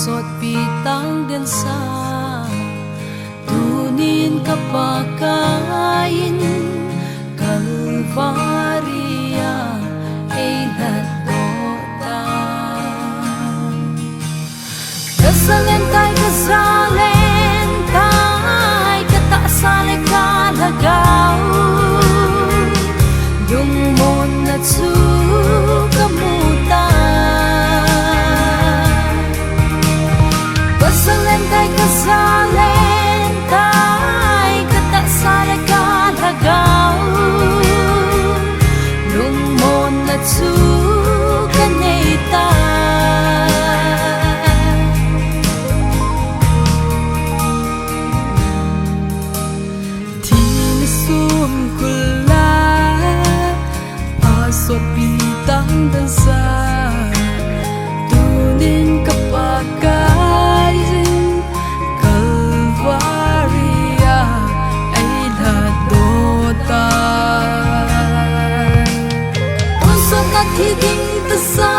pasot pitang dansa, tunin kapakain Kalvaria ay natota. Kasalentay katasale kalagaw, yung mon na tsukamuta. Kasalentay katasale kalagaw, yung mon na tsukaneta. Pasot pitang dansa, tunin kapakain Kalvaria ay nadota. Tunsot at higing tasa,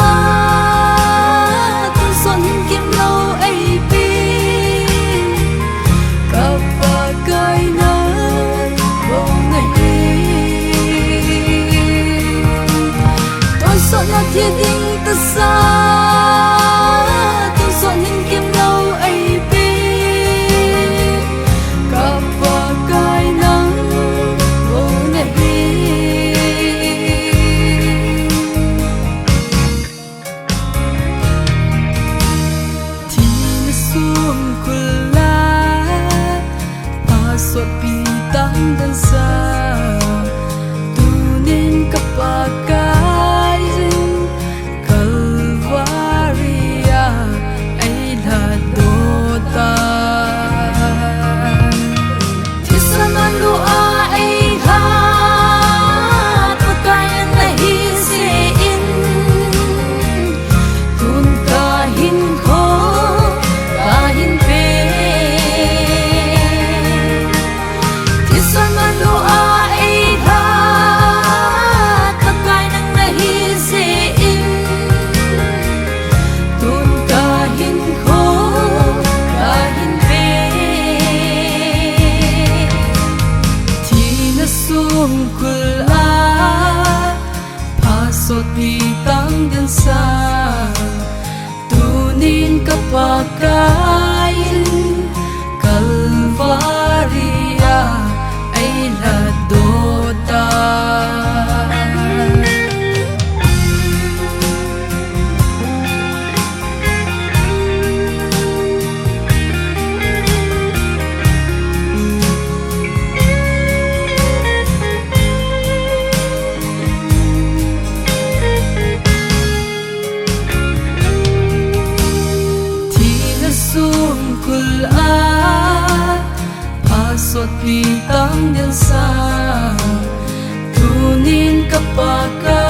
tunsot kimlaw ay pin kapagay na not hiding the sun, tuson kim law ay pin kapagay ng unahin. Tinasong kula, pasot pitang dansa, tunin kapagay pasot pitang dansa, tunin kapakain Kalvaria ay nadota. Pasot pitang dansa, tunin kapagay